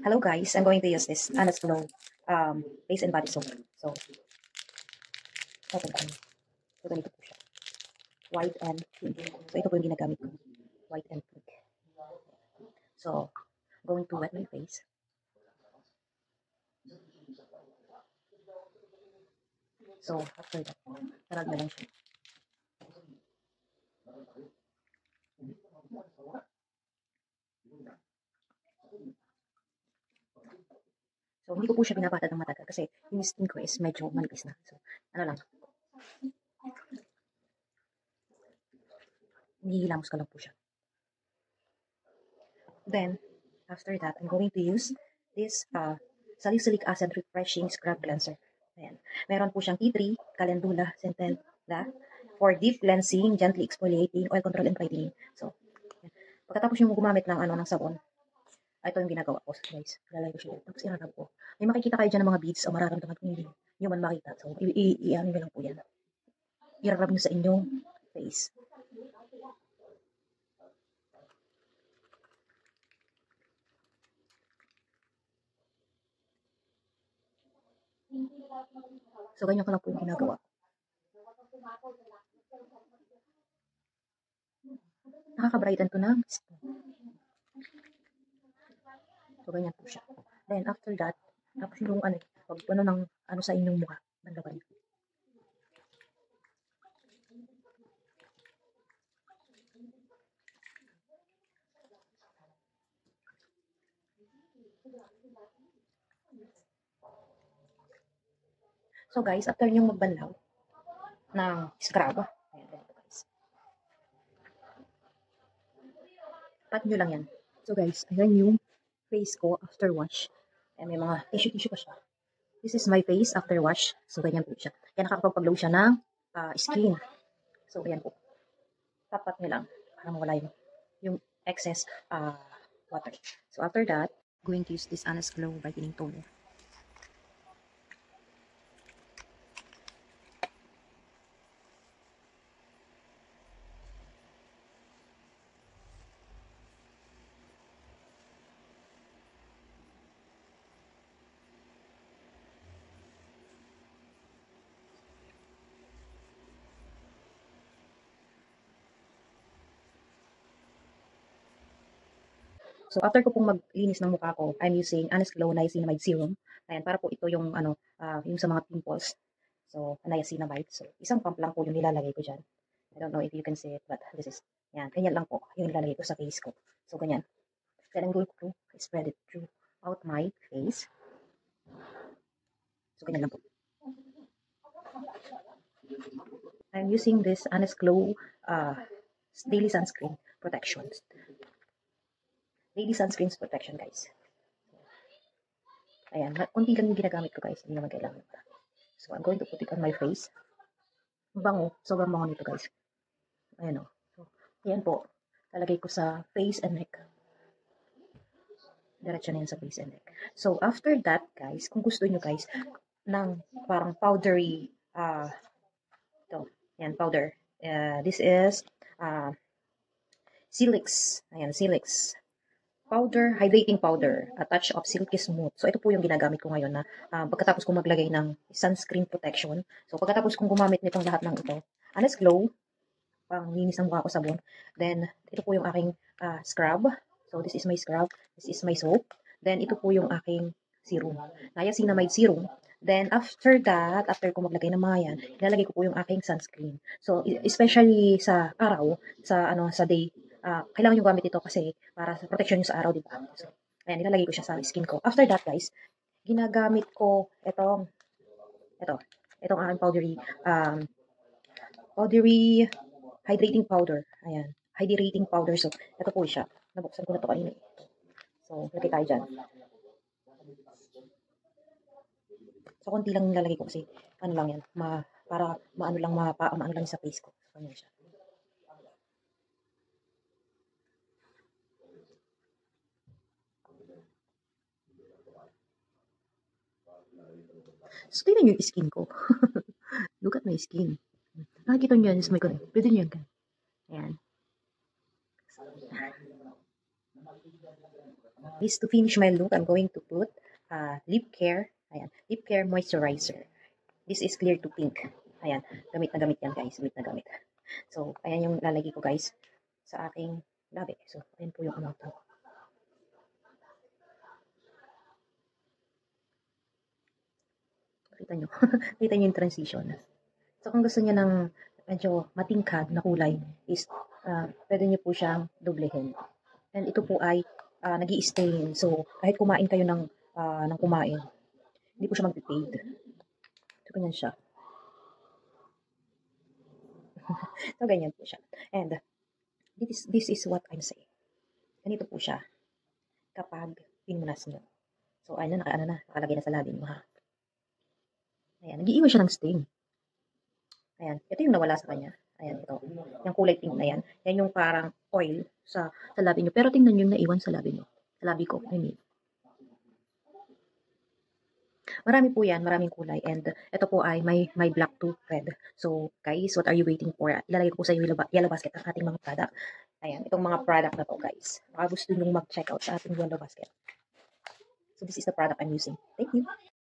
Hello guys, I'm going to use this Honest Glow face and body soap. So, open ko. So, ganito po siya. White and pink. So, ito po yung ginagamit ko. White and pink. So, going to wet my face. So, after that, tarag na lang siya. So, hindi ko po siya binabata ng matagal kasi yung skin ko is medyo manipis na. So, ano lang, nihihilamos ko lang po siya. Then, after that, I'm going to use this salicylic acid refreshing scrub cleanser. Ayan. Meron po siyang tea tree, calendula, centella, for deep cleansing, gently exfoliating, oil control, and brightening. So, ayan. Pagkatapos yung gumamit ng ng sabon, ito yung ginagawa ko, guys. Lalagay ko siya dito. Tapos irarab ko. May makikita kayo dyan ng mga beads o mararamdaman kung hindi nyo man makita. So, i-ano nyo lang po yan. Irarab nyo sa inyong face. So, ganyan ko lang po yung ginagawa. Nakaka-brighten to ng skin. So, ganyan po siya. Then, after that, tapos yung pag ng sa inyong mukha, banda pa rin. So, guys, after yung magbanlaw ng scrub, ayan, ganito guys. Pat nyo lang yan. So, guys, ayan yung face ko after wash. Ayan, may mga tissue-tissue pa siya. This is my face after wash. So, ganyan po siya. Kaya nakakapag-glow siya ng skin. So, ayan po. Tapat nyo lang para mawala yung excess water. So, after that, going to use this Honest Glow Brightening Toner. So, after ko pong maglinis ng mukha ko, I'm using Honest Glow Niacinamide Serum. Ayan, para po ito yung, yung sa mga pimples. So, niacinamide. So, isang pump lang po yung nilalagay ko dyan. I don't know if you can see it, but this is, yan, ganyan lang po yung nilalagay ko sa face ko. So, ganyan. Then I'm going to spread it throughout my face. So, ganyan lang po. I'm using this Honest Glow Daily Sunscreen Protection. Daily Sunscreen Protection, guys. Ayan, kunti lang yung ginagamit ko, guys. Hindi naman kailangan. So, I'm going to put it on my face. Bango. Sobrang bango nito, guys. Ayan o. So, ayan po. Lalagay ko sa face and neck. Diretso na yan sa face and neck. So, after that, guys, kung gusto nyo, guys, ng parang powdery, ito, yan, powder. This is, Silix. Ayan, Silix. Powder, hydrating powder, a touch of silky smooth. So, ito po yung ginagamit ko ngayon na pagkatapos kong maglagay ng sunscreen protection. So, pagkatapos kong gumamit nitong lahat ng ito, Honest Glow, pang linis ng mukha ko sabon. Then, ito po yung aking scrub. So, this is my scrub. This is my soap. Then, ito po yung aking serum. Niacinamide serum. Then, after that, after ko maglagay ng mga yan, ilalagay ko po yung aking sunscreen. So, especially sa araw, sa day, kailangan yung gamit ito kasi para sa protection nyo sa araw, di ba? So, ayan, nilalagay ko siya sa skin ko. After that, guys, ginagamit ko itong aking powdery hydrating powder. Ayan. Hydrating powder. So, ito po siya. Nabuksan ko na ito kanina. So, lagay tayo dyan. So, konti lang nilalagay ko kasi, ano lang yan, para maano lang sa face ko. So, ganyan siya. So, tingnan nyo yung skin ko. Look at my skin. Nakikita nyo yan, is my ko. Pwede nyo yan. Ayan. This to finish my look, I'm going to put lip care. Ayan, lip care moisturizer. This is clear to pink. Ayan, gamit na gamit yan guys, gamit na gamit. So, ayan yung lalagay ko guys sa aking labi. So, ayan po yung amount. Kita nyo. Kita nyo yung transition. So, kung gusto niyo ng medyo matingkad na kulay is pwede niyo po siyang doblehin. And ito po ay nag-i-stain. So, kahit kumain kayo ng kumain, hindi po siya mag-fade. So, ganyan siya. So, ganyan po siya. And this is what I'm saying. Ganito po siya kapag pinunas nyo. So, ayun na, nakalagay na sa labi mo ha. Ayan, nag-iiwan siya ng stain. Ayan, ito yung nawala sa kanya. Ayan, ito. Yung kulay pink na yan. Yan yung parang oil sa labi nyo. Pero tingnan nyo yung naiwan sa labi nyo. Sa labi ko, I mean. Marami po yan, maraming kulay. And ito po ay may black to red. So, guys, what are you waiting for? Ilalagay ko po sa yellow basket ang ating mga product. Ayan, itong mga product na to, guys. Baka gusto nyo mag-check out sa ating yellow basket. So, this is the product I'm using. Thank you.